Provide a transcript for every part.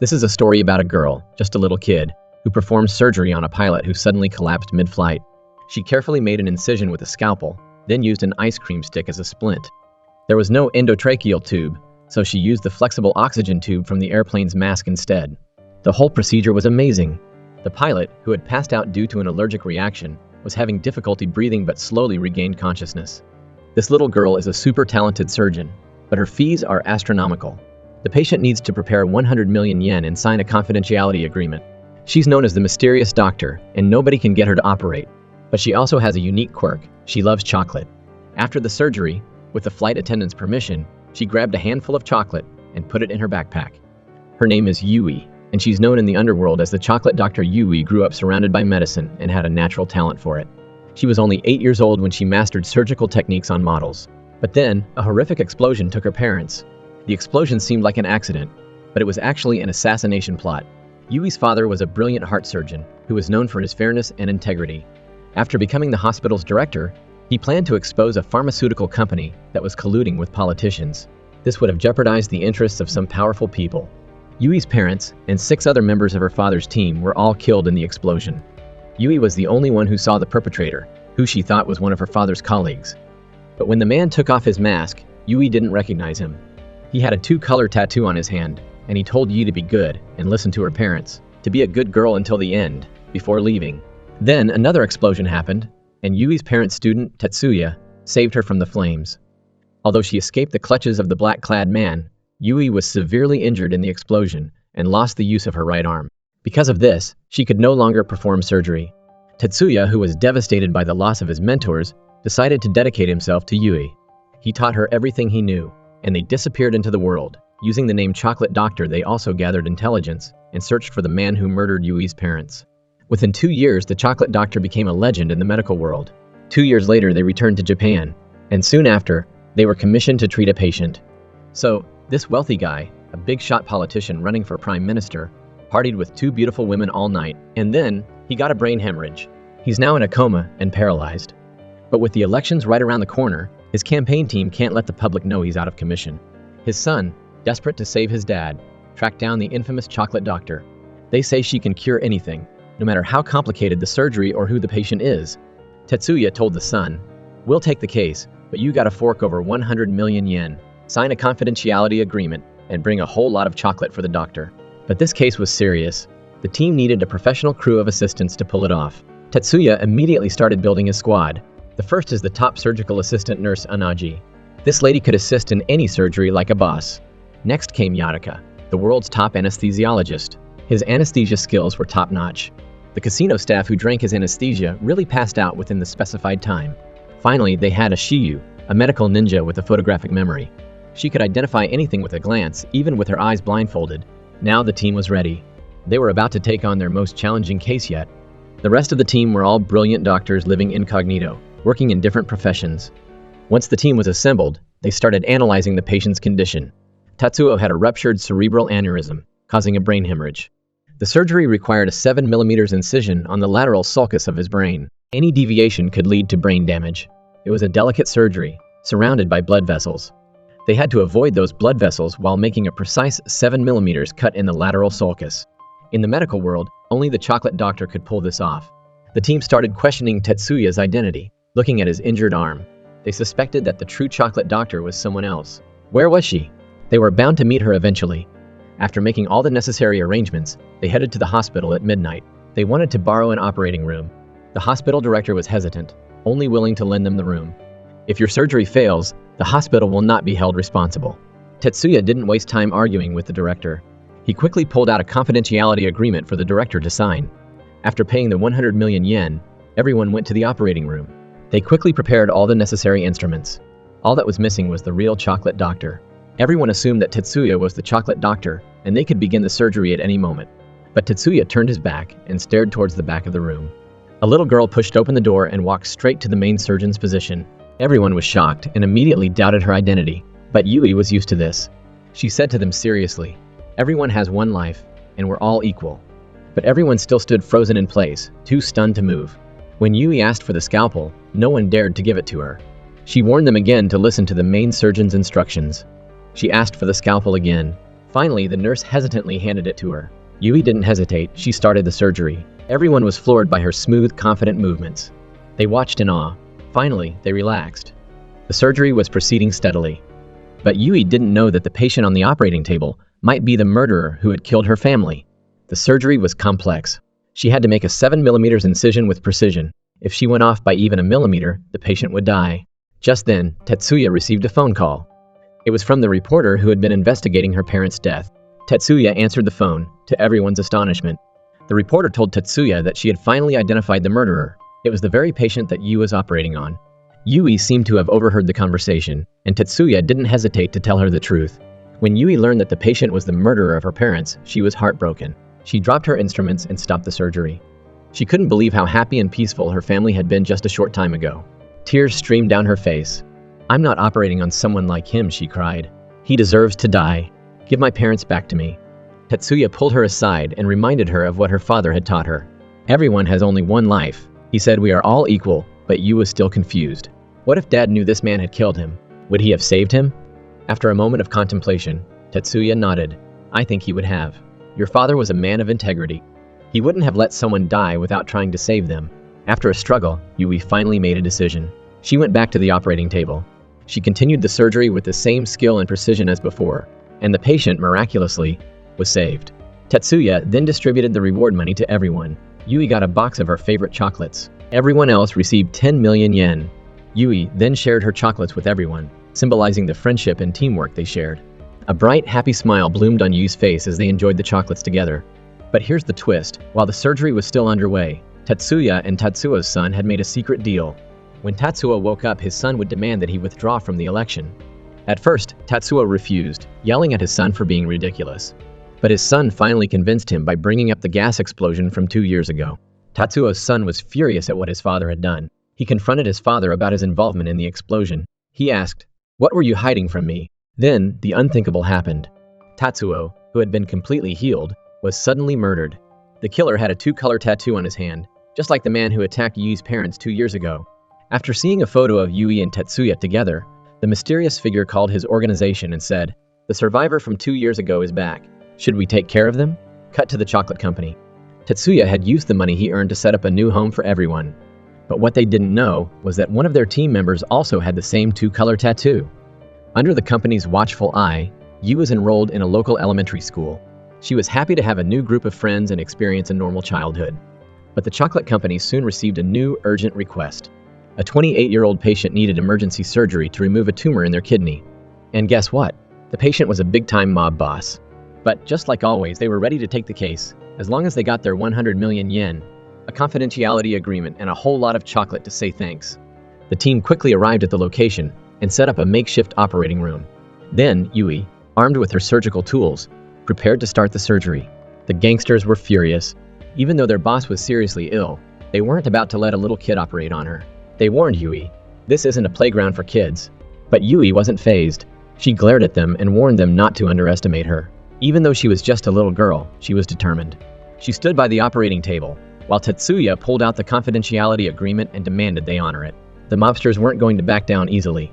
This is a story about a girl, just a little kid, who performed surgery on a pilot who suddenly collapsed mid-flight. She carefully made an incision with a scalpel, then used an ice cream stick as a splint. There was no endotracheal tube, so she used the flexible oxygen tube from the airplane's mask instead. The whole procedure was amazing. The pilot, who had passed out due to an allergic reaction, was having difficulty breathing but slowly regained consciousness. This little girl is a super talented surgeon, but her fees are astronomical. The patient needs to prepare 100 million yen and sign a confidentiality agreement. She's known as the mysterious doctor, and nobody can get her to operate. But she also has a unique quirk: she loves chocolate. After the surgery, with the flight attendant's permission, she grabbed a handful of chocolate and put it in her backpack. Her name is Yui, and she's known in the underworld as the chocolate doctor. Yui grew up surrounded by medicine and had a natural talent for it. She was only 8 years old when she mastered surgical techniques on models. But then, a horrific explosion took her parents. The explosion seemed like an accident, but it was actually an assassination plot. Yui's father was a brilliant heart surgeon who was known for his fairness and integrity. After becoming the hospital's director, he planned to expose a pharmaceutical company that was colluding with politicians. This would have jeopardized the interests of some powerful people. Yui's parents and 6 other members of her father's team were all killed in the explosion. Yui was the only one who saw the perpetrator, who she thought was one of her father's colleagues. But when the man took off his mask, Yui didn't recognize him. He had a 2-color tattoo on his hand, and he told Yui to be good and listen to her parents, to be a good girl until the end, before leaving. Then another explosion happened, and Yui's parent student, Tetsuya, saved her from the flames. Although she escaped the clutches of the black-clad man, Yui was severely injured in the explosion and lost the use of her right arm. Because of this, she could no longer perform surgery. Tetsuya, who was devastated by the loss of his mentors, decided to dedicate himself to Yui. He taught her everything he knew, and they disappeared into the world. Using the name Chocolate Doctor, they also gathered intelligence and searched for the man who murdered Yui's parents. Within 2 years, the Chocolate Doctor became a legend in the medical world. 2 years later, they returned to Japan, and soon after, they were commissioned to treat a patient. So, this wealthy guy, a big-shot politician running for prime minister, partied with 2 beautiful women all night, and then he got a brain hemorrhage. He's now in a coma and paralyzed. But with the elections right around the corner, his campaign team can't let the public know he's out of commission. His son, desperate to save his dad, tracked down the infamous Chocolate Doctor. They say she can cure anything, no matter how complicated the surgery or who the patient is. Tetsuya told the son, "We'll take the case, but you gotta fork over 100 million yen, sign a confidentiality agreement, and bring a whole lot of chocolate for the doctor." But this case was serious. The team needed a professional crew of assistants to pull it off. Tetsuya immediately started building his squad. The first is the top surgical assistant nurse Anaji. This lady could assist in any surgery like a boss. Next came Yataka, the world's top anesthesiologist. His anesthesia skills were top-notch. The casino staff who drank his anesthesia really passed out within the specified time. Finally, they had a Shiyu, a medical ninja with a photographic memory. She could identify anything with a glance, even with her eyes blindfolded. Now the team was ready. They were about to take on their most challenging case yet. The rest of the team were all brilliant doctors living incognito, working in different professions. Once the team was assembled, they started analyzing the patient's condition. Tatsuo had a ruptured cerebral aneurysm, causing a brain hemorrhage. The surgery required a 7 mm incision on the lateral sulcus of his brain. Any deviation could lead to brain damage. It was a delicate surgery, surrounded by blood vessels. They had to avoid those blood vessels while making a precise 7 mm cut in the lateral sulcus. In the medical world, only the Chocolate Doctor could pull this off. The team started questioning Tetsuya's identity, looking at his injured arm. They suspected that the true Chocolate Doctor was someone else. Where was she? They were bound to meet her eventually. After making all the necessary arrangements, they headed to the hospital at midnight. They wanted to borrow an operating room. The hospital director was hesitant, only willing to lend them the room. If your surgery fails, the hospital will not be held responsible. Tetsuya didn't waste time arguing with the director. He quickly pulled out a confidentiality agreement for the director to sign. After paying the 100 million yen, everyone went to the operating room. They quickly prepared all the necessary instruments. All that was missing was the real Chocolate Doctor. Everyone assumed that Tetsuya was the Chocolate Doctor, and they could begin the surgery at any moment. But Tetsuya turned his back and stared towards the back of the room. A little girl pushed open the door and walked straight to the main surgeon's position. Everyone was shocked and immediately doubted her identity, but Yui was used to this. She said to them seriously, "Everyone has one life, and we're all equal." But everyone still stood frozen in place, too stunned to move. When Yui asked for the scalpel, no one dared to give it to her. She warned them again to listen to the main surgeon's instructions. She asked for the scalpel again. Finally, the nurse hesitantly handed it to her. Yui didn't hesitate, she started the surgery. Everyone was floored by her smooth, confident movements. They watched in awe. Finally, they relaxed. The surgery was proceeding steadily. But Yui didn't know that the patient on the operating table might be the murderer who had killed her family. The surgery was complex. She had to make a 7mm incision with precision. If she went off by even a millimeter, the patient would die. Just then, Tetsuya received a phone call. It was from the reporter who had been investigating her parents' death. Tetsuya answered the phone, to everyone's astonishment. The reporter told Tetsuya that she had finally identified the murderer. It was the very patient that Yui was operating on. Yui seemed to have overheard the conversation, and Tetsuya didn't hesitate to tell her the truth. When Yui learned that the patient was the murderer of her parents, she was heartbroken. She dropped her instruments and stopped the surgery. She couldn't believe how happy and peaceful her family had been just a short time ago. Tears streamed down her face. "I'm not operating on someone like him," she cried. "He deserves to die. Give my parents back to me." Tetsuya pulled her aside and reminded her of what her father had taught her. "Everyone has only one life." He said, "We are all equal," but Yui was still confused. What if Dad knew this man had killed him? Would he have saved him? After a moment of contemplation, Tetsuya nodded. "I think he would have. Your father was a man of integrity. He wouldn't have let someone die without trying to save them." After a struggle, Yui finally made a decision. She went back to the operating table. She continued the surgery with the same skill and precision as before, and the patient, miraculously, was saved. Tetsuya then distributed the reward money to everyone. Yui got a box of her favorite chocolates. Everyone else received 10 million yen. Yui then shared her chocolates with everyone, symbolizing the friendship and teamwork they shared. A bright, happy smile bloomed on Yui's face as they enjoyed the chocolates together. But here's the twist. While the surgery was still underway, Tetsuya and Tatsuo's son had made a secret deal. When Tatsuo woke up, his son would demand that he withdraw from the election. At first, Tatsuo refused, yelling at his son for being ridiculous. But his son finally convinced him by bringing up the gas explosion from 2 years ago. Tatsuo's son was furious at what his father had done. He confronted his father about his involvement in the explosion. He asked, "What were you hiding from me?" Then, the unthinkable happened. Tatsuo, who had been completely healed, was suddenly murdered. The killer had a 2-color tattoo on his hand, just like the man who attacked Yui's parents 2 years ago. After seeing a photo of Yui and Tetsuya together, the mysterious figure called his organization and said, "The survivor from 2 years ago is back. Should we take care of them?" Cut to the chocolate company. Tetsuya had used the money he earned to set up a new home for everyone. But what they didn't know was that one of their team members also had the same 2-color tattoo. Under the company's watchful eye, Yui was enrolled in a local elementary school. She was happy to have a new group of friends and experience a normal childhood. But the chocolate company soon received a new urgent request. A 28-year-old patient needed emergency surgery to remove a tumor in their kidney. And guess what? The patient was a big-time mob boss. But just like always, they were ready to take the case, as long as they got their 100 million yen, a confidentiality agreement, and a whole lot of chocolate to say thanks. The team quickly arrived at the location and set up a makeshift operating room. Then, Yui, armed with her surgical tools, prepared to start the surgery. The gangsters were furious. Even though their boss was seriously ill, they weren't about to let a little kid operate on her. They warned Yui, "This isn't a playground for kids." But Yui wasn't fazed. She glared at them and warned them not to underestimate her. Even though she was just a little girl, she was determined. She stood by the operating table, while Tetsuya pulled out the confidentiality agreement and demanded they honor it. The mobsters weren't going to back down easily.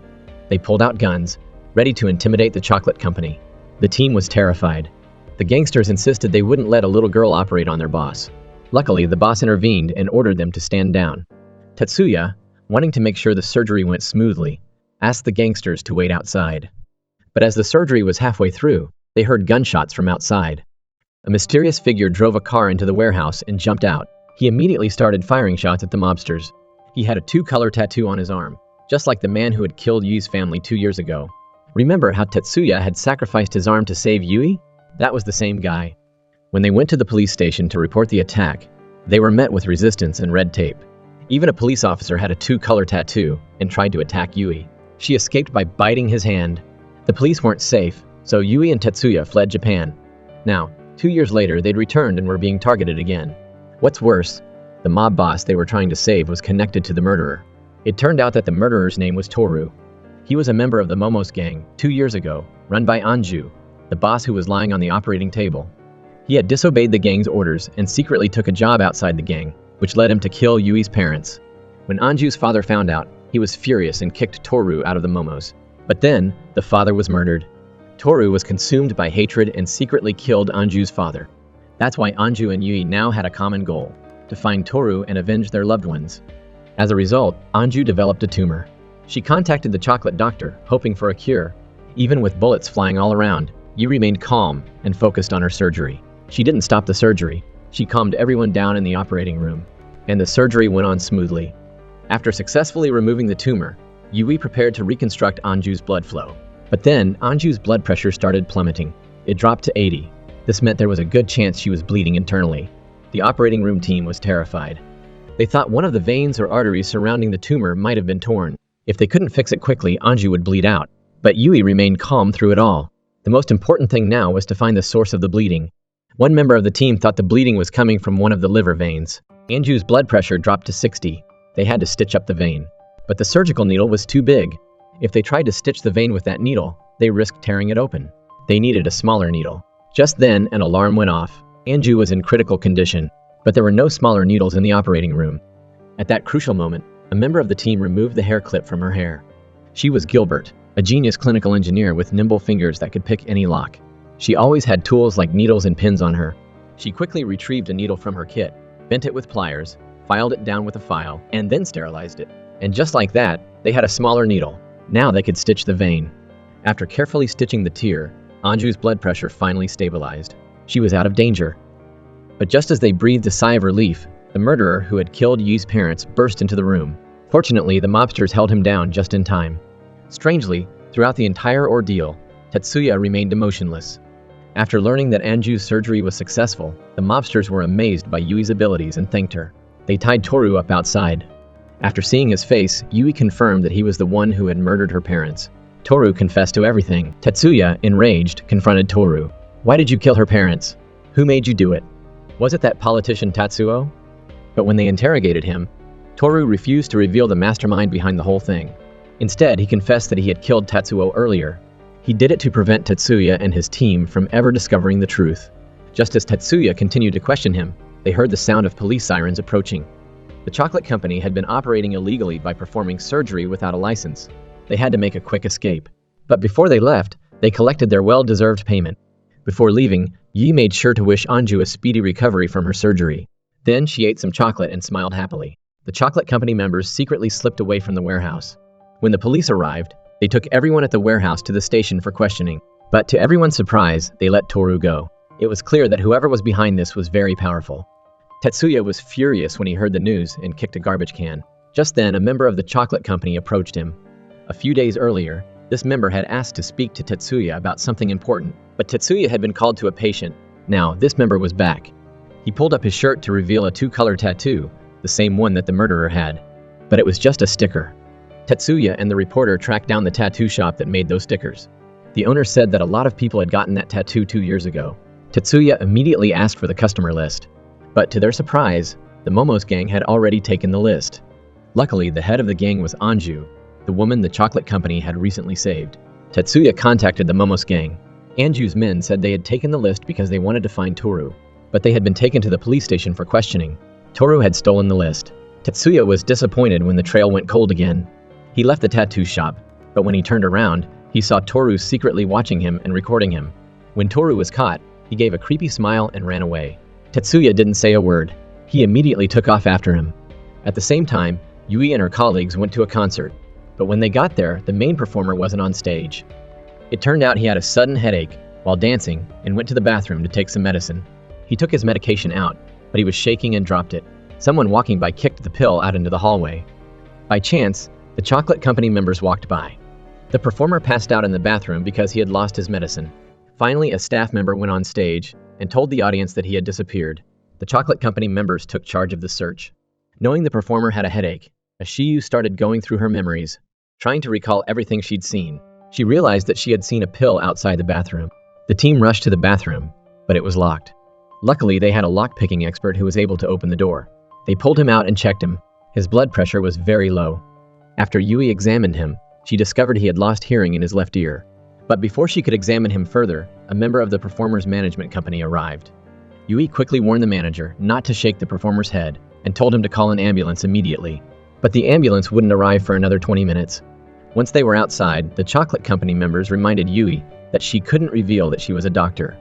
They pulled out guns, ready to intimidate the chocolate company. The team was terrified. The gangsters insisted they wouldn't let a little girl operate on their boss. Luckily, the boss intervened and ordered them to stand down. Tetsuya, wanting to make sure the surgery went smoothly, asked the gangsters to wait outside. But as the surgery was halfway through, they heard gunshots from outside. A mysterious figure drove a car into the warehouse and jumped out. He immediately started firing shots at the mobsters. He had a 2-color tattoo on his arm, just like the man who had killed Yui's family 2 years ago. Remember how Tetsuya had sacrificed his arm to save Yui? That was the same guy. When they went to the police station to report the attack, they were met with resistance and red tape. Even a police officer had a 2-color tattoo and tried to attack Yui. She escaped by biting his hand. The police weren't safe, so Yui and Tetsuya fled Japan. Now, 2 years later, they'd returned and were being targeted again. What's worse, the mob boss they were trying to save was connected to the murderer. It turned out that the murderer's name was Toru. He was a member of the Momos gang 2 years ago, run by Anju, the boss who was lying on the operating table. He had disobeyed the gang's orders and secretly took a job outside the gang, which led him to kill Yui's parents. When Anju's father found out, he was furious and kicked Toru out of the Momos. But then, the father was murdered. Toru was consumed by hatred and secretly killed Anju's father. That's why Anju and Yui now had a common goal: to find Toru and avenge their loved ones. As a result, Anju developed a tumor. She contacted the chocolate doctor, hoping for a cure. Even with bullets flying all around, Yui remained calm and focused on her surgery. She didn't stop the surgery. She calmed everyone down in the operating room, and the surgery went on smoothly. After successfully removing the tumor, Yui prepared to reconstruct Anju's blood flow. But then, Anju's blood pressure started plummeting. It dropped to 80. This meant there was a good chance she was bleeding internally. The operating room team was terrified. They thought one of the veins or arteries surrounding the tumor might have been torn. If they couldn't fix it quickly, Anju would bleed out. But Yui remained calm through it all. The most important thing now was to find the source of the bleeding. One member of the team thought the bleeding was coming from one of the liver veins. Anju's blood pressure dropped to 60. They had to stitch up the vein. But the surgical needle was too big. If they tried to stitch the vein with that needle, they risked tearing it open. They needed a smaller needle. Just then, an alarm went off. Anju was in critical condition, but there were no smaller needles in the operating room. At that crucial moment, a member of the team removed the hair clip from her hair. She was Gilbert, a genius clinical engineer with nimble fingers that could pick any lock. She always had tools like needles and pins on her. She quickly retrieved a needle from her kit, bent it with pliers, filed it down with a file, and then sterilized it. And just like that, they had a smaller needle. Now they could stitch the vein. After carefully stitching the tear, Anju's blood pressure finally stabilized. She was out of danger. But just as they breathed a sigh of relief, the murderer who had killed Yui's parents burst into the room. Fortunately, the mobsters held him down just in time. Strangely, throughout the entire ordeal, Tetsuya remained emotionless. After learning that Anju's surgery was successful, the mobsters were amazed by Yui's abilities and thanked her. They tied Toru up outside. After seeing his face, Yui confirmed that he was the one who had murdered her parents. Toru confessed to everything. Tetsuya, enraged, confronted Toru. "Why did you kill her parents? Who made you do it? Was it that politician Tatsuo?" But when they interrogated him, Toru refused to reveal the mastermind behind the whole thing. Instead, he confessed that he had killed Tatsuo earlier. He did it to prevent Tetsuya and his team from ever discovering the truth. Just as Tetsuya continued to question him, they heard the sound of police sirens approaching. The chocolate company had been operating illegally by performing surgery without a license. They had to make a quick escape. But before they left, they collected their well-deserved payment. Before leaving, Yi made sure to wish Anju a speedy recovery from her surgery. Then she ate some chocolate and smiled happily. The chocolate company members secretly slipped away from the warehouse. When the police arrived, they took everyone at the warehouse to the station for questioning. But to everyone's surprise, they let Toru go. It was clear that whoever was behind this was very powerful. Tetsuya was furious when he heard the news and kicked a garbage can. Just then, a member of the chocolate company approached him. A few days earlier, this member had asked to speak to Tetsuya about something important, but Tetsuya had been called to a patient. Now, this member was back. He pulled up his shirt to reveal a two-color tattoo, the same one that the murderer had. But it was just a sticker. Tetsuya and the reporter tracked down the tattoo shop that made those stickers. The owner said that a lot of people had gotten that tattoo 2 years ago. Tetsuya immediately asked for the customer list. But to their surprise, the Momo's gang had already taken the list. Luckily, the head of the gang was Anju, the woman the chocolate company had recently saved. Tetsuya contacted the Momo's gang. Anju's men said they had taken the list because they wanted to find Toru, but they had been taken to the police station for questioning. Toru had stolen the list. Tetsuya was disappointed when the trail went cold again. He left the tattoo shop, but when he turned around, he saw Toru secretly watching him and recording him. When Toru was caught, he gave a creepy smile and ran away. Tetsuya didn't say a word. He immediately took off after him. At the same time, Yui and her colleagues went to a concert, but when they got there, the main performer wasn't on stage. It turned out he had a sudden headache while dancing and went to the bathroom to take some medicine. He took his medication out, but he was shaking and dropped it. Someone walking by kicked the pill out into the hallway. By chance, the chocolate company members walked by. The performer passed out in the bathroom because he had lost his medicine. Finally, a staff member went on stage and told the audience that he had disappeared. The chocolate company members took charge of the search. Knowing the performer had a headache, Ashiyu started going through her memories, trying to recall everything she'd seen. She realized that she had seen a pill outside the bathroom. The team rushed to the bathroom, but it was locked. Luckily, they had a lock-picking expert who was able to open the door. They pulled him out and checked him. His blood pressure was very low. After Yui examined him, she discovered he had lost hearing in his left ear. But before she could examine him further, a member of the performer's management company arrived. Yui quickly warned the manager not to shake the performer's head and told him to call an ambulance immediately. But the ambulance wouldn't arrive for another 20 minutes. Once they were outside, the chocolate company members reminded Yui that she couldn't reveal that she was a doctor.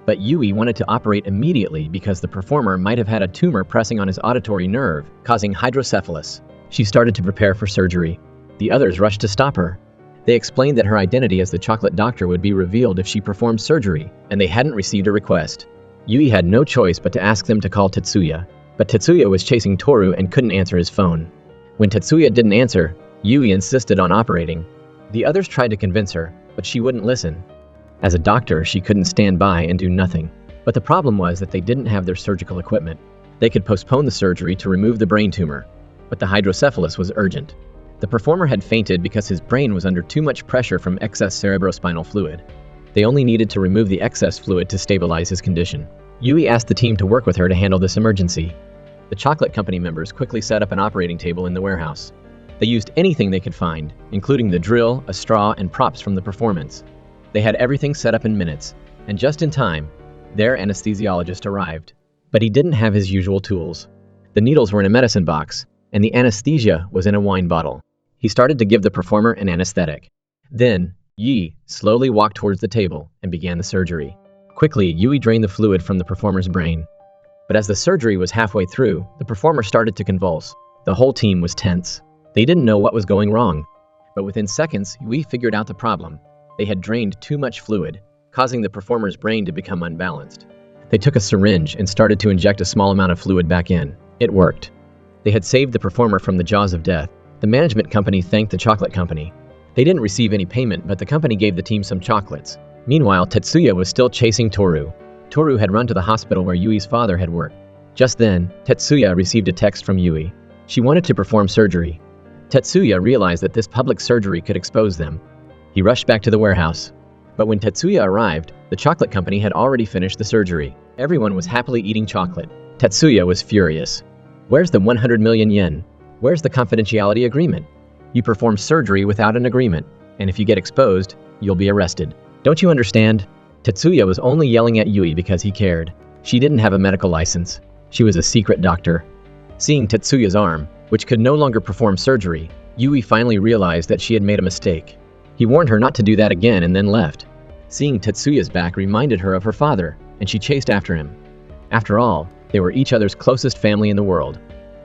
But Yui wanted to operate immediately because the performer might have had a tumor pressing on his auditory nerve, causing hydrocephalus. She started to prepare for surgery. The others rushed to stop her. They explained that her identity as the chocolate doctor would be revealed if she performed surgery, and they hadn't received a request. Yui had no choice but to ask them to call Tetsuya. But Tetsuya was chasing Toru and couldn't answer his phone. When Tetsuya didn't answer, Yui insisted on operating. The others tried to convince her, but she wouldn't listen. As a doctor, she couldn't stand by and do nothing. But the problem was that they didn't have their surgical equipment. They could postpone the surgery to remove the brain tumor, but the hydrocephalus was urgent. The performer had fainted because his brain was under too much pressure from excess cerebrospinal fluid. They only needed to remove the excess fluid to stabilize his condition. Yui asked the team to work with her to handle this emergency. The chocolate company members quickly set up an operating table in the warehouse. They used anything they could find, including the drill, a straw, and props from the performance. They had everything set up in minutes, and just in time, their anesthesiologist arrived. But he didn't have his usual tools. The needles were in a medicine box, and the anesthesia was in a wine bottle. He started to give the performer an anesthetic. Then, Yi slowly walked towards the table and began the surgery. Quickly, Yui drained the fluid from the performer's brain. But as the surgery was halfway through, the performer started to convulse. The whole team was tense. They didn't know what was going wrong. But within seconds, Yui figured out the problem. They had drained too much fluid, causing the performer's brain to become unbalanced. They took a syringe and started to inject a small amount of fluid back in. It worked. They had saved the performer from the jaws of death. The management company thanked the chocolate company. They didn't receive any payment, but the company gave the team some chocolates. Meanwhile, Tetsuya was still chasing Toru. Toru had run to the hospital where Yui's father had worked. Just then, Tetsuya received a text from Yui. She wanted to perform surgery. Tetsuya realized that this public surgery could expose them. He rushed back to the warehouse. But when Tetsuya arrived, the chocolate company had already finished the surgery. Everyone was happily eating chocolate. Tetsuya was furious. Where's the 100 million yen? Where's the confidentiality agreement? You perform surgery without an agreement, and if you get exposed, you'll be arrested. Don't you understand? Tetsuya was only yelling at Yui because he cared. She didn't have a medical license. She was a secret doctor. Seeing Tetsuya's arm, which could no longer perform surgery, Yui finally realized that she had made a mistake. He warned her not to do that again and then left. Seeing Tetsuya's back reminded her of her father, and she chased after him. After all, they were each other's closest family in the world.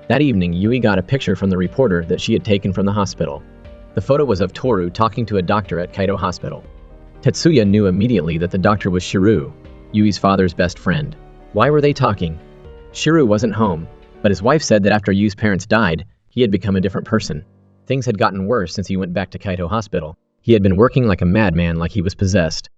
That evening, Yui got a picture from the reporter that she had taken from the hospital. The photo was of Toru talking to a doctor at Kaito Hospital. Tetsuya knew immediately that the doctor was Shiru, Yui's father's best friend. Why were they talking? Shiru wasn't home, but his wife said that after Yui's parents died, he had become a different person. Things had gotten worse since he went back to Kaito Hospital. He had been working like a madman, like he was possessed.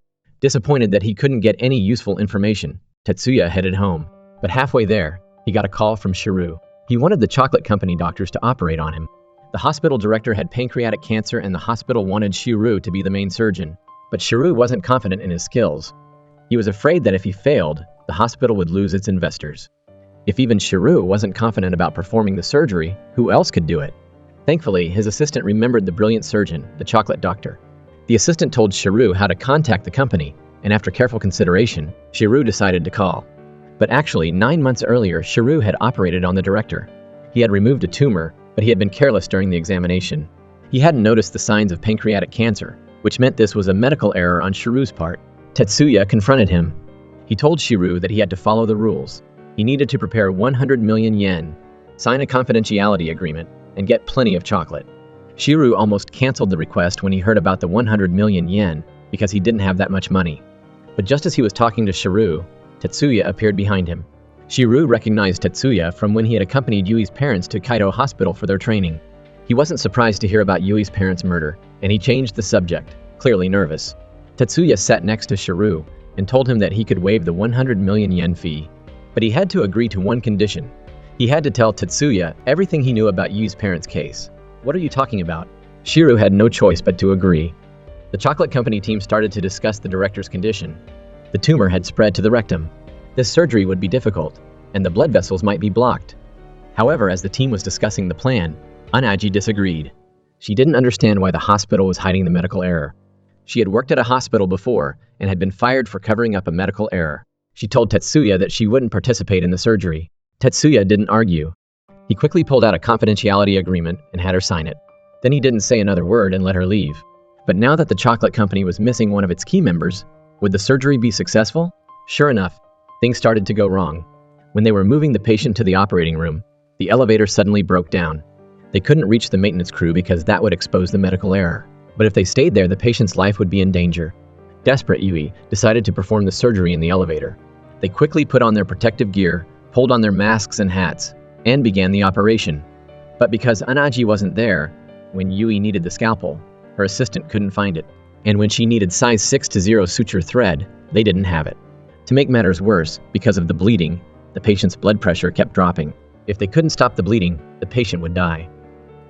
Disappointed that he couldn't get any useful information, Tetsuya headed home. But halfway there, he got a call from Shiru. He wanted the chocolate company doctors to operate on him. The hospital director had pancreatic cancer and the hospital wanted Shiru to be the main surgeon. But Shiru wasn't confident in his skills. He was afraid that if he failed, the hospital would lose its investors. If even Shiru wasn't confident about performing the surgery, who else could do it? Thankfully, his assistant remembered the brilliant surgeon, the chocolate doctor. The assistant told Shiru how to contact the company, and after careful consideration, Shiru decided to call. But actually, 9 months earlier, Shiru had operated on the director. He had removed a tumor, but he had been careless during the examination. He hadn't noticed the signs of pancreatic cancer, which meant this was a medical error on Shiru's part. Tetsuya confronted him. He told Shiru that he had to follow the rules. He needed to prepare 100 million yen, sign a confidentiality agreement, and get plenty of chocolate. Shiru almost canceled the request when he heard about the 100 million yen because he didn't have that much money. But just as he was talking to Shiru, Tetsuya appeared behind him. Shiru recognized Tetsuya from when he had accompanied Yui's parents to Kaito Hospital for their training. He wasn't surprised to hear about Yui's parents' murder, and he changed the subject, clearly nervous. Tetsuya sat next to Shiru and told him that he could waive the 100 million yen fee. But he had to agree to one condition. He had to tell Tetsuya everything he knew about Yui's parents' case. What are you talking about? Shiru had no choice but to agree. The chocolate company team started to discuss the director's condition. The tumor had spread to the rectum. This surgery would be difficult, and the blood vessels might be blocked. However, as the team was discussing the plan, Anaji disagreed. She didn't understand why the hospital was hiding the medical error. She had worked at a hospital before and had been fired for covering up a medical error. She told Tetsuya that she wouldn't participate in the surgery. Tetsuya didn't argue. He quickly pulled out a confidentiality agreement and had her sign it. Then he didn't say another word and let her leave. But now that the chocolate company was missing one of its key members, would the surgery be successful? Sure enough, things started to go wrong. When they were moving the patient to the operating room, the elevator suddenly broke down. They couldn't reach the maintenance crew because that would expose the medical error. But if they stayed there, the patient's life would be in danger. Desperate, Yui decided to perform the surgery in the elevator. They quickly put on their protective gear, pulled on their masks and hats, and began the operation. But because Anaji wasn't there when Yui needed the scalpel, her assistant couldn't find it. And when she needed size 6-0 suture thread, they didn't have it. To make matters worse, because of the bleeding, the patient's blood pressure kept dropping. If they couldn't stop the bleeding, the patient would die.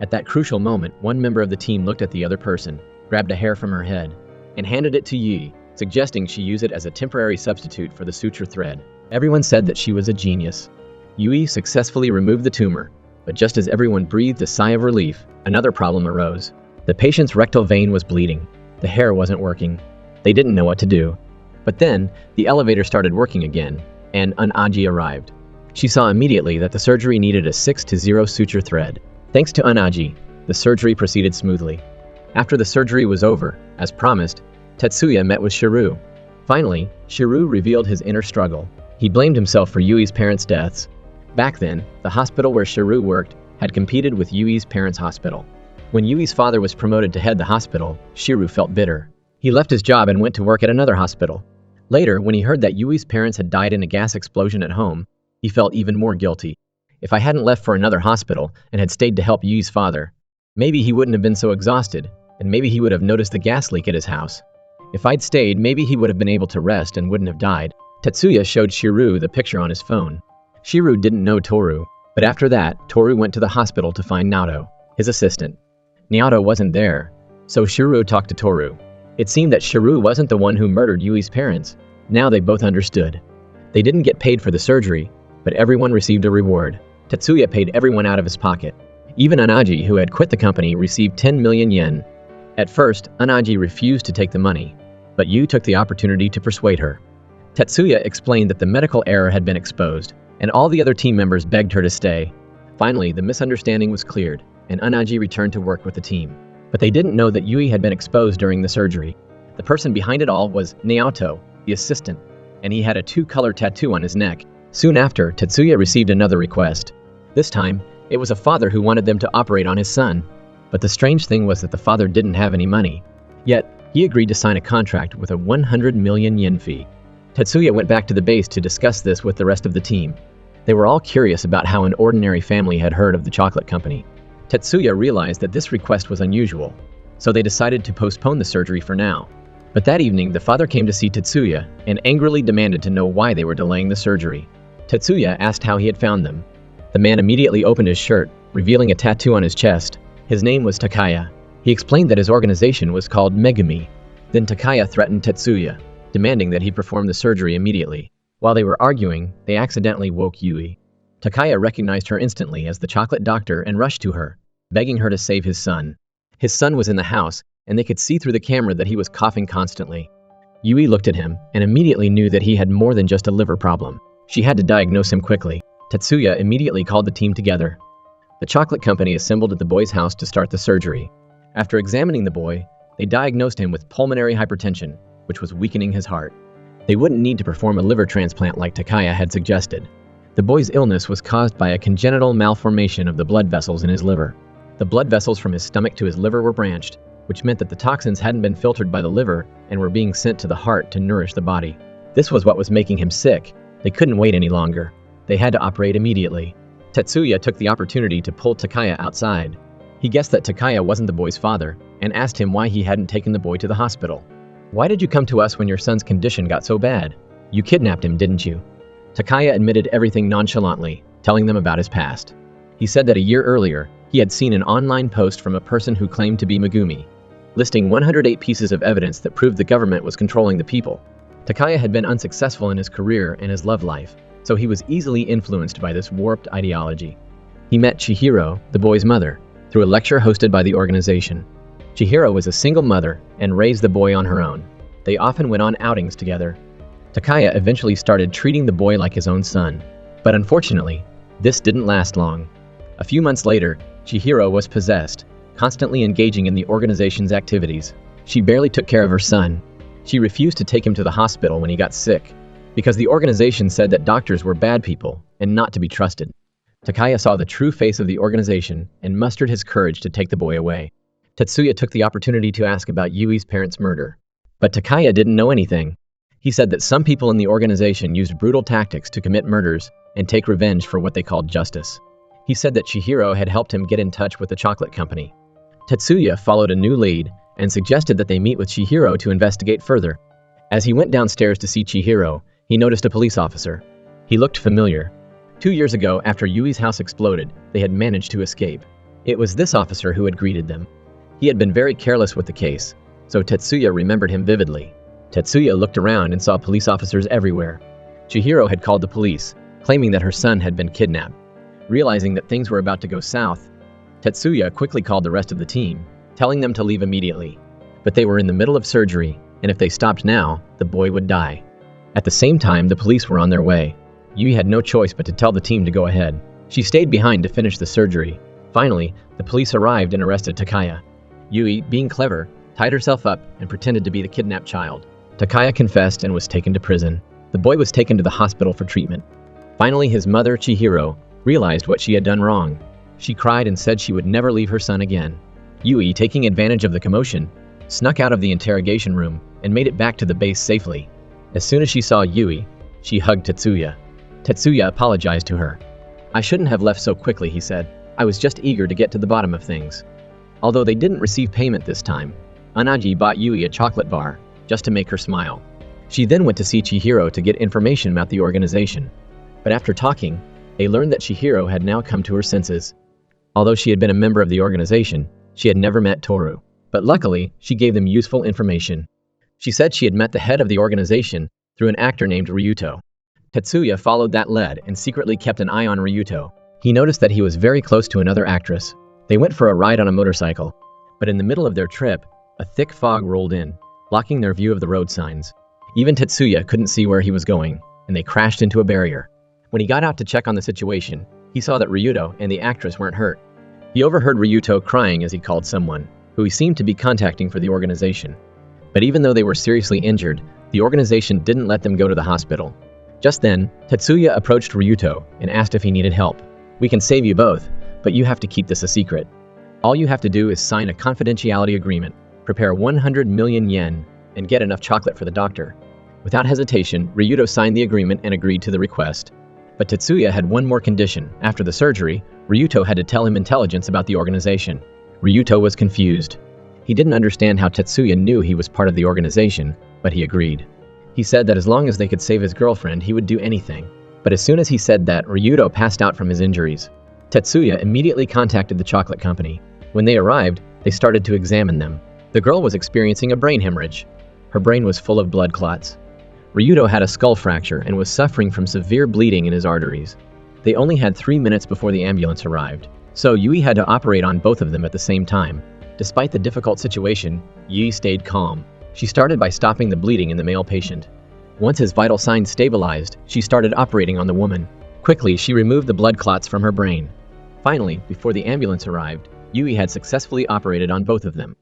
At that crucial moment, one member of the team looked at the other person, grabbed a hair from her head, and handed it to Yi, suggesting she use it as a temporary substitute for the suture thread. Everyone said that she was a genius. Yui successfully removed the tumor, but just as everyone breathed a sigh of relief, another problem arose. The patient's rectal vein was bleeding. The hair wasn't working. They didn't know what to do. But then, the elevator started working again, and Anaji arrived. She saw immediately that the surgery needed a 6-0 suture thread. Thanks to Anaji, the surgery proceeded smoothly. After the surgery was over, as promised, Tetsuya met with Shiru. Finally, Shiru revealed his inner struggle. He blamed himself for Yui's parents' deaths. Back then, the hospital where Shiru worked had competed with Yui's parents' hospital. When Yui's father was promoted to head the hospital, Shiru felt bitter. He left his job and went to work at another hospital. Later, when he heard that Yui's parents had died in a gas explosion at home, he felt even more guilty. If I hadn't left for another hospital and had stayed to help Yui's father, maybe he wouldn't have been so exhausted, and maybe he would have noticed the gas leak at his house. If I'd stayed, maybe he would have been able to rest and wouldn't have died. Tetsuya showed Shiru the picture on his phone. Shiru didn't know Toru, but after that, Toru went to the hospital to find Naoto, his assistant. Naoto wasn't there, so Shiru talked to Toru. It seemed that Shiru wasn't the one who murdered Yui's parents. Now they both understood. They didn't get paid for the surgery, but everyone received a reward. Tetsuya paid everyone out of his pocket. Even Anaji, who had quit the company, received 10 million yen. At first, Anaji refused to take the money, but Yu took the opportunity to persuade her. Tetsuya explained that the medical error had been exposed, and all the other team members begged her to stay. Finally, the misunderstanding was cleared, and Anaji returned to work with the team. But they didn't know that Yui had been exposed during the surgery. The person behind it all was Naoto, the assistant, and he had a 2-color tattoo on his neck. Soon after, Tetsuya received another request. This time, it was a father who wanted them to operate on his son. But the strange thing was that the father didn't have any money. Yet, he agreed to sign a contract with a 100 million yen fee. Tetsuya went back to the base to discuss this with the rest of the team. They were all curious about how an ordinary family had heard of the chocolate company. Tetsuya realized that this request was unusual, so they decided to postpone the surgery for now. But that evening, the father came to see Tetsuya and angrily demanded to know why they were delaying the surgery. Tetsuya asked how he had found them. The man immediately opened his shirt, revealing a tattoo on his chest. His name was Takaya. He explained that his organization was called Megami. Then Takaya threatened Tetsuya, demanding that he perform the surgery immediately. While they were arguing, they accidentally woke Yui. Takaya recognized her instantly as the chocolate doctor and rushed to her, begging her to save his son. His son was in the house, and they could see through the camera that he was coughing constantly. Yui looked at him and immediately knew that he had more than just a liver problem. She had to diagnose him quickly. Tetsuya immediately called the team together. The chocolate company assembled at the boy's house to start the surgery. After examining the boy, they diagnosed him with pulmonary hypertension, which was weakening his heart. They wouldn't need to perform a liver transplant like Takaya had suggested. The boy's illness was caused by a congenital malformation of the blood vessels in his liver. The blood vessels from his stomach to his liver were branched, which meant that the toxins hadn't been filtered by the liver and were being sent to the heart to nourish the body. This was what was making him sick. They couldn't wait any longer. They had to operate immediately. Tetsuya took the opportunity to pull Takaya outside. He guessed that Takaya wasn't the boy's father and asked him why he hadn't taken the boy to the hospital. "Why did you come to us when your son's condition got so bad? You kidnapped him, didn't you?" Takaya admitted everything nonchalantly, telling them about his past. He said that a year earlier, he had seen an online post from a person who claimed to be Megumi, listing 108 pieces of evidence that proved the government was controlling the people. Takaya had been unsuccessful in his career and his love life, so he was easily influenced by this warped ideology. He met Chihiro, the boy's mother, through a lecture hosted by the organization. Chihiro was a single mother and raised the boy on her own. They often went on outings together. Takaya eventually started treating the boy like his own son. But unfortunately, this didn't last long. A few months later, Chihiro was possessed, constantly engaging in the organization's activities. She barely took care of her son. She refused to take him to the hospital when he got sick, because the organization said that doctors were bad people and not to be trusted. Takaya saw the true face of the organization and mustered his courage to take the boy away. Tetsuya took the opportunity to ask about Yui's parents' murder. But Takaya didn't know anything. He said that some people in the organization used brutal tactics to commit murders and take revenge for what they called justice. He said that Chihiro had helped him get in touch with the chocolate company. Tetsuya followed a new lead and suggested that they meet with Chihiro to investigate further. As he went downstairs to see Chihiro, he noticed a police officer. He looked familiar. 2 years ago, after Yui's house exploded, they had managed to escape. It was this officer who had greeted them. He had been very careless with the case, so Tetsuya remembered him vividly. Tetsuya looked around and saw police officers everywhere. Chihiro had called the police, claiming that her son had been kidnapped. Realizing that things were about to go south, Tetsuya quickly called the rest of the team, telling them to leave immediately. But they were in the middle of surgery, and if they stopped now, the boy would die. At the same time, the police were on their way. Yui had no choice but to tell the team to go ahead. She stayed behind to finish the surgery. Finally, the police arrived and arrested Takaya. Yui, being clever, tied herself up and pretended to be the kidnapped child. Takaya confessed and was taken to prison. The boy was taken to the hospital for treatment. Finally, his mother, Chihiro, realized what she had done wrong. She cried and said she would never leave her son again. Yui, taking advantage of the commotion, snuck out of the interrogation room and made it back to the base safely. As soon as she saw Yui, she hugged Tetsuya. Tetsuya apologized to her. "I shouldn't have left so quickly," he said. "I was just eager to get to the bottom of things." Although they didn't receive payment this time, Anaji bought Yui a chocolate bar, just to make her smile. She then went to see Chihiro to get information about the organization. But after talking, they learned that Chihiro had now come to her senses. Although she had been a member of the organization, she had never met Toru. But luckily, she gave them useful information. She said she had met the head of the organization through an actor named Ryuto. Tetsuya followed that lead and secretly kept an eye on Ryuto. He noticed that he was very close to another actress. They went for a ride on a motorcycle. But in the middle of their trip, a thick fog rolled in, blocking their view of the road signs. Even Tetsuya couldn't see where he was going, and they crashed into a barrier. When he got out to check on the situation, he saw that Ryuto and the actress weren't hurt. He overheard Ryuto crying as he called someone, who he seemed to be contacting for the organization. But even though they were seriously injured, the organization didn't let them go to the hospital. Just then, Tetsuya approached Ryuto and asked if he needed help. "We can save you both, but you have to keep this a secret. All you have to do is sign a confidentiality agreement, prepare 100 million yen, and get enough chocolate for the doctor." Without hesitation, Ryuto signed the agreement and agreed to the request. But Tetsuya had one more condition. After the surgery, Ryuto had to tell him intelligence about the organization. Ryuto was confused. He didn't understand how Tetsuya knew he was part of the organization, but he agreed. He said that as long as they could save his girlfriend, he would do anything. But as soon as he said that, Ryuto passed out from his injuries. Tetsuya immediately contacted the chocolate company. When they arrived, they started to examine them. The girl was experiencing a brain hemorrhage. Her brain was full of blood clots. Ryuto had a skull fracture and was suffering from severe bleeding in his arteries. They only had 3 minutes before the ambulance arrived, so Yui had to operate on both of them at the same time. Despite the difficult situation, Yui stayed calm. She started by stopping the bleeding in the male patient. Once his vital signs stabilized, she started operating on the woman. Quickly, she removed the blood clots from her brain. Finally, before the ambulance arrived, Yui had successfully operated on both of them.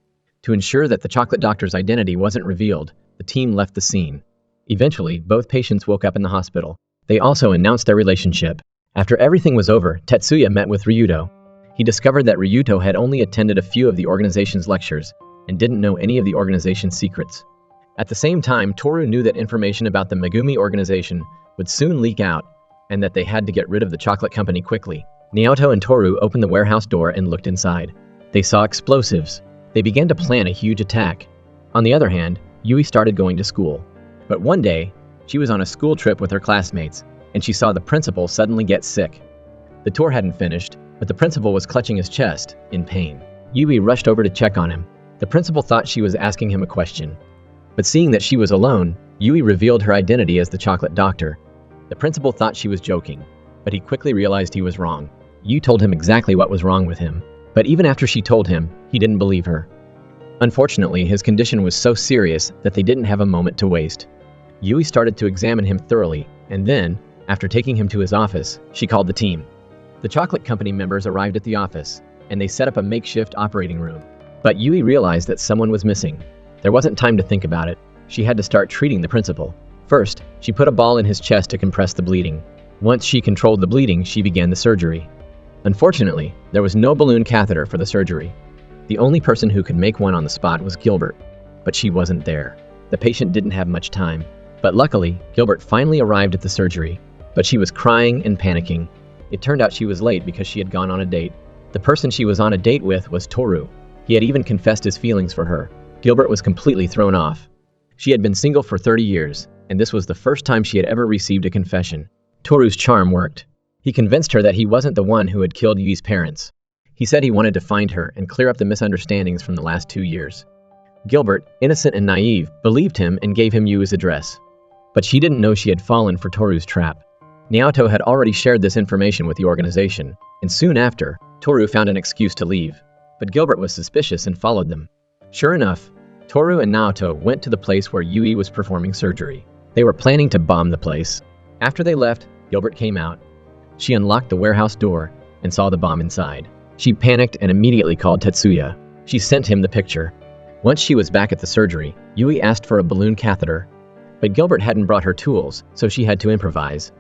To ensure that the chocolate doctor's identity wasn't revealed, the team left the scene. Eventually, both patients woke up in the hospital. They also announced their relationship. After everything was over, Tetsuya met with Ryuto. He discovered that Ryuto had only attended a few of the organization's lectures and didn't know any of the organization's secrets. At the same time, Toru knew that information about the Megami organization would soon leak out and that they had to get rid of the chocolate company quickly. Naoto and Toru opened the warehouse door and looked inside. They saw explosives. They began to plan a huge attack. On the other hand, Yui started going to school. But one day, she was on a school trip with her classmates, and she saw the principal suddenly get sick. The tour hadn't finished, but the principal was clutching his chest, in pain. Yui rushed over to check on him. The principal thought she was asking him a question. But seeing that she was alone, Yui revealed her identity as the chocolate doctor. The principal thought she was joking, but he quickly realized he was wrong. Yui told him exactly what was wrong with him. But even after she told him, he didn't believe her. Unfortunately, his condition was so serious that they didn't have a moment to waste. Yui started to examine him thoroughly, and then, after taking him to his office, she called the team. The chocolate company members arrived at the office, and they set up a makeshift operating room. But Yui realized that someone was missing. There wasn't time to think about it. She had to start treating the principal. First, she put a ball in his chest to compress the bleeding. Once she controlled the bleeding, she began the surgery. Unfortunately, there was no balloon catheter for the surgery. The only person who could make one on the spot was Gilbert, but she wasn't there. The patient didn't have much time, but luckily, Gilbert finally arrived at the surgery, but she was crying and panicking. It turned out she was late because she had gone on a date. The person she was on a date with was Toru. He had even confessed his feelings for her. Gilbert was completely thrown off. She had been single for 30 years, and this was the first time she had ever received a confession. Toru's charm worked. He convinced her that he wasn't the one who had killed Yui's parents. He said he wanted to find her and clear up the misunderstandings from the last 2 years. Gilbert, innocent and naive, believed him and gave him Yui's address. But she didn't know she had fallen for Toru's trap. Naoto had already shared this information with the organization, and soon after, Toru found an excuse to leave. But Gilbert was suspicious and followed them. Sure enough, Toru and Naoto went to the place where Yui was performing surgery. They were planning to bomb the place. After they left, Gilbert came out. She unlocked the warehouse door and saw the bomb inside. She panicked and immediately called Tetsuya. She sent him the picture. Once she was back at the surgery, Yui asked for a balloon catheter. But Gilbert hadn't brought her tools, so she had to improvise.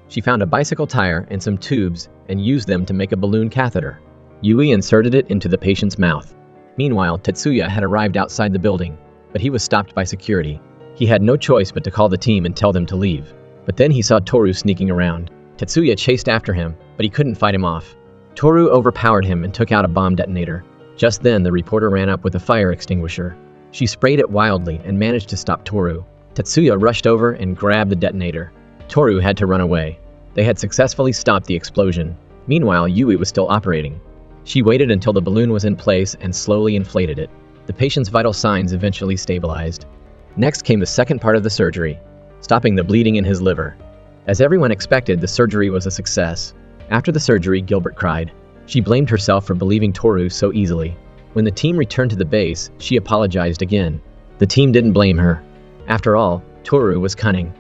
She found a bicycle tire and some tubes and used them to make a balloon catheter. Yui inserted it into the patient's mouth. Meanwhile, Tetsuya had arrived outside the building, but he was stopped by security. He had no choice but to call the team and tell them to leave. But then he saw Toru sneaking around. Tetsuya chased after him, but he couldn't fight him off. Toru overpowered him and took out a bomb detonator. Just then, the reporter ran up with a fire extinguisher. She sprayed it wildly and managed to stop Toru. Tetsuya rushed over and grabbed the detonator. Toru had to run away. They had successfully stopped the explosion. Meanwhile, Yui was still operating. She waited until the balloon was in place and slowly inflated it. The patient's vital signs eventually stabilized. Next came the second part of the surgery, stopping the bleeding in his liver. As everyone expected, the surgery was a success. After the surgery, Gilbert cried. She blamed herself for believing Toru so easily. When the team returned to the base, she apologized again. The team didn't blame her. After all, Toru was cunning.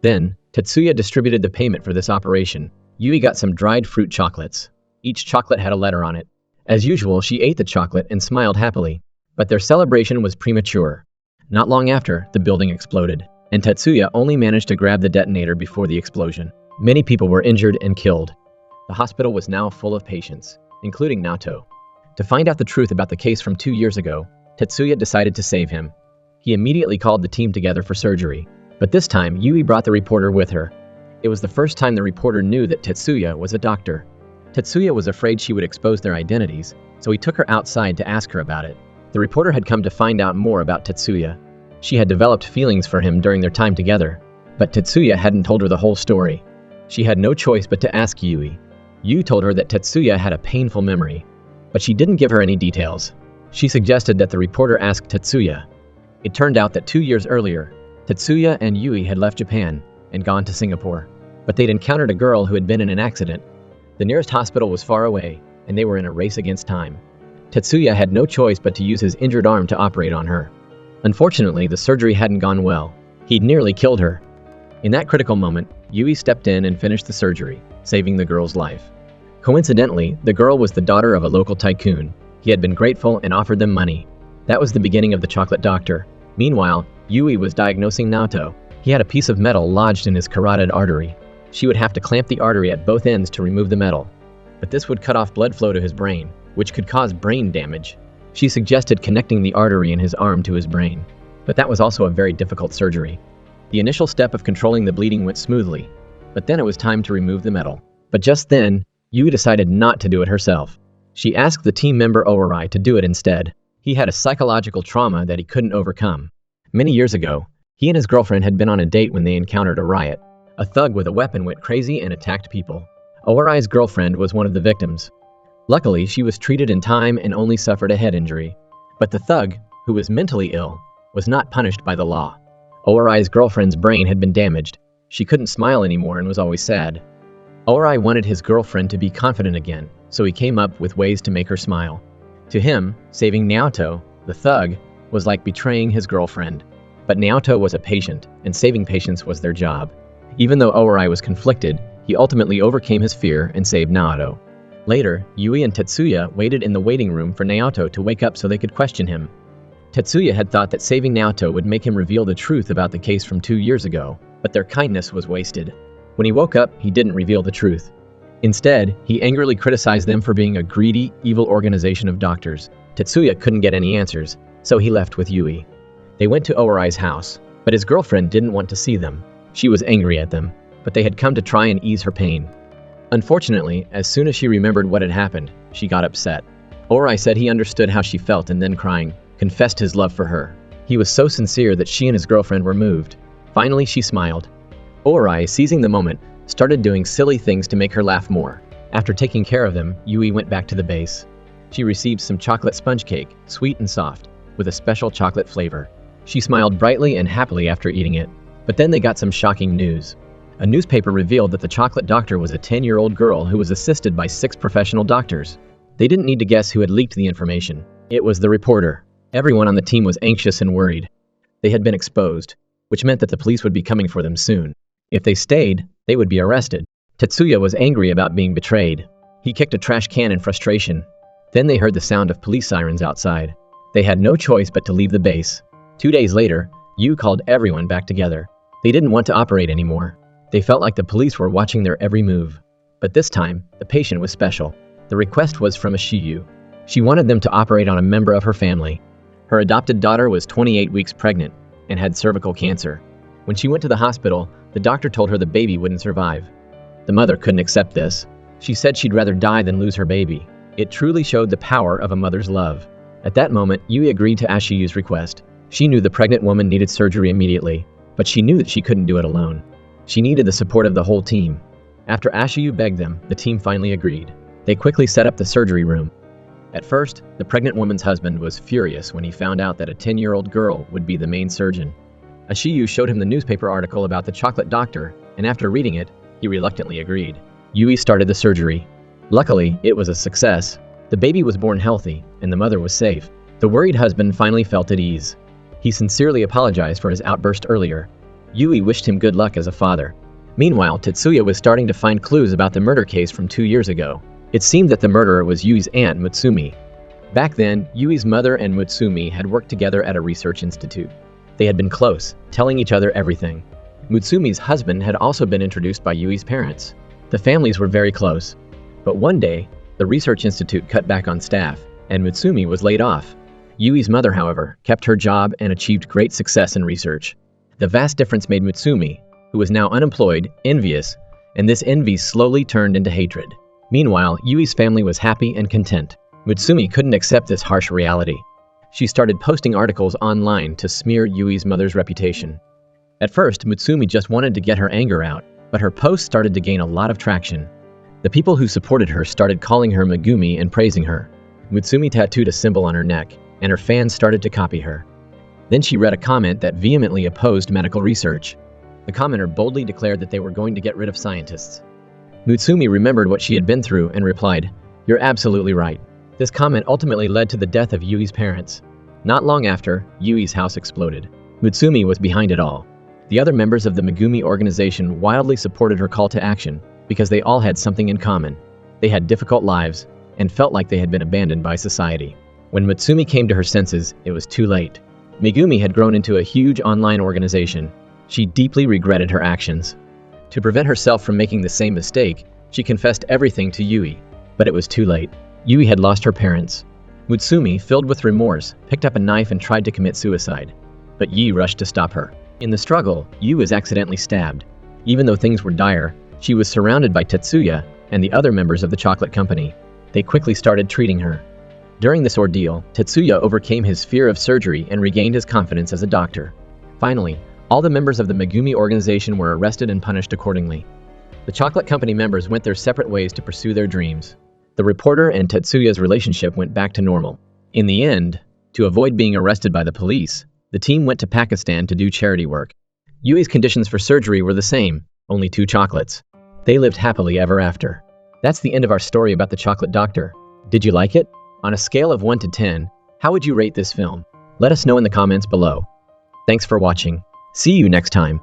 Then, Tetsuya distributed the payment for this operation. Yui got some dried fruit chocolates. Each chocolate had a letter on it. As usual, she ate the chocolate and smiled happily. But their celebration was premature. Not long after, the building exploded, and Tetsuya only managed to grab the detonator before the explosion. Many people were injured and killed. The hospital was now full of patients, including Naoto. To find out the truth about the case from 2 years ago, Tetsuya decided to save him. He immediately called the team together for surgery. But this time, Yui brought the reporter with her. It was the first time the reporter knew that Tetsuya was a doctor. Tetsuya was afraid she would expose their identities, so he took her outside to ask her about it. The reporter had come to find out more about Tetsuya. She had developed feelings for him during their time together, but Tetsuya hadn't told her the whole story. She had no choice but to ask Yui. Yui told her that Tetsuya had a painful memory, but she didn't give her any details. She suggested that the reporter ask Tetsuya. It turned out that 2 years earlier, Tetsuya and Yui had left Japan and gone to Singapore, but they'd encountered a girl who had been in an accident. The nearest hospital was far away, and they were in a race against time. Tetsuya had no choice but to use his injured arm to operate on her. Unfortunately, the surgery hadn't gone well. He'd nearly killed her. In that critical moment, Yui stepped in and finished the surgery, saving the girl's life. Coincidentally, the girl was the daughter of a local tycoon. He had been grateful and offered them money. That was the beginning of the chocolate doctor. Meanwhile, Yui was diagnosing Naoto. He had a piece of metal lodged in his carotid artery. She would have to clamp the artery at both ends to remove the metal. But this would cut off blood flow to his brain, which could cause brain damage. She suggested connecting the artery in his arm to his brain. But that was also a very difficult surgery. The initial step of controlling the bleeding went smoothly, but then it was time to remove the metal. But just then, Yui decided not to do it herself. She asked the team member Owarai to do it instead. He had a psychological trauma that he couldn't overcome. Many years ago, he and his girlfriend had been on a date when they encountered a riot. A thug with a weapon went crazy and attacked people. Owarai's girlfriend was one of the victims. Luckily, she was treated in time and only suffered a head injury. But the thug, who was mentally ill, was not punished by the law. Owarai's girlfriend's brain had been damaged. She couldn't smile anymore and was always sad. Owarai wanted his girlfriend to be confident again, so he came up with ways to make her smile. To him, saving Naoto, the thug, was like betraying his girlfriend. But Naoto was a patient, and saving patients was their job. Even though Owarai was conflicted, he ultimately overcame his fear and saved Naoto. Later, Yui and Tetsuya waited in the waiting room for Naoto to wake up so they could question him. Tetsuya had thought that saving Naoto would make him reveal the truth about the case from 2 years ago, but their kindness was wasted. When he woke up, he didn't reveal the truth. Instead, he angrily criticized them for being a greedy, evil organization of doctors. Tetsuya couldn't get any answers, so he left with Yui. They went to Oarai's house, but his girlfriend didn't want to see them. She was angry at them, but they had come to try and ease her pain. Unfortunately, as soon as she remembered what had happened, she got upset. Orai said he understood how she felt and then crying, confessed his love for her. He was so sincere that she and his girlfriend were moved. Finally, she smiled. Orai, seizing the moment, started doing silly things to make her laugh more. After taking care of them, Yui went back to the base. She received some chocolate sponge cake, sweet and soft, with a special chocolate flavor. She smiled brightly and happily after eating it. But then they got some shocking news. A newspaper revealed that the chocolate doctor was a 10-year-old girl who was assisted by 6 professional doctors. They didn't need to guess who had leaked the information. It was the reporter. Everyone on the team was anxious and worried. They had been exposed, which meant that the police would be coming for them soon. If they stayed, they would be arrested. Tetsuya was angry about being betrayed. He kicked a trash can in frustration. Then they heard the sound of police sirens outside. They had no choice but to leave the base. 2 days later, Yu called everyone back together. They didn't want to operate anymore. They felt like the police were watching their every move. But this time, the patient was special. The request was from a Shiyu. She wanted them to operate on a member of her family. Her adopted daughter was 28 weeks pregnant and had cervical cancer. When she went to the hospital, the doctor told her the baby wouldn't survive. The mother couldn't accept this. She said she'd rather die than lose her baby. It truly showed the power of a mother's love. At that moment, Yui agreed to Ashiyu's request. She knew the pregnant woman needed surgery immediately, but she knew that she couldn't do it alone. She needed the support of the whole team. After Ashiyu begged them, the team finally agreed. They quickly set up the surgery room. At first, the pregnant woman's husband was furious when he found out that a 10-year-old girl would be the main surgeon. Ashiyu showed him the newspaper article about the chocolate doctor, and after reading it, he reluctantly agreed. Yui started the surgery. Luckily, it was a success. The baby was born healthy, and the mother was safe. The worried husband finally felt at ease. He sincerely apologized for his outburst earlier. Yui wished him good luck as a father. Meanwhile, Tetsuya was starting to find clues about the murder case from 2 years ago. It seemed that the murderer was Yui's aunt, Mutsumi. Back then, Yui's mother and Mutsumi had worked together at a research institute. They had been close, telling each other everything. Mutsumi's husband had also been introduced by Yui's parents. The families were very close. But one day, the research institute cut back on staff, and Mutsumi was laid off. Yui's mother, however, kept her job and achieved great success in research. The vast difference made Mutsumi, who was now unemployed, envious, and this envy slowly turned into hatred. Meanwhile, Yui's family was happy and content. Mutsumi couldn't accept this harsh reality. She started posting articles online to smear Yui's mother's reputation. At first, Mutsumi just wanted to get her anger out, but her posts started to gain a lot of traction. The people who supported her started calling her Megumi and praising her. Mutsumi tattooed a symbol on her neck, and her fans started to copy her. Then she read a comment that vehemently opposed medical research. The commenter boldly declared that they were going to get rid of scientists. Mutsumi remembered what she had been through and replied, "You're absolutely right." This comment ultimately led to the death of Yui's parents. Not long after, Yui's house exploded. Mutsumi was behind it all. The other members of the Megumi organization wildly supported her call to action because they all had something in common. They had difficult lives and felt like they had been abandoned by society. When Mutsumi came to her senses, it was too late. Megumi had grown into a huge online organization. She deeply regretted her actions. To prevent herself from making the same mistake, she confessed everything to Yui. But it was too late. Yui had lost her parents. Mutsumi, filled with remorse, picked up a knife and tried to commit suicide. But Yi rushed to stop her. In the struggle, Yu was accidentally stabbed. Even though things were dire, she was surrounded by Tetsuya and the other members of the chocolate company. They quickly started treating her. During this ordeal, Tetsuya overcame his fear of surgery and regained his confidence as a doctor. Finally, all the members of the Megumi organization were arrested and punished accordingly. The chocolate company members went their separate ways to pursue their dreams. The reporter and Tetsuya's relationship went back to normal. In the end, to avoid being arrested by the police, the team went to Pakistan to do charity work. Yui's conditions for surgery were the same, only 2 chocolates. They lived happily ever after. That's the end of our story about the chocolate doctor. Did you like it? On a scale of 1 to 10, how would you rate this film? Let us know in the comments below. Thanks for watching. See you next time.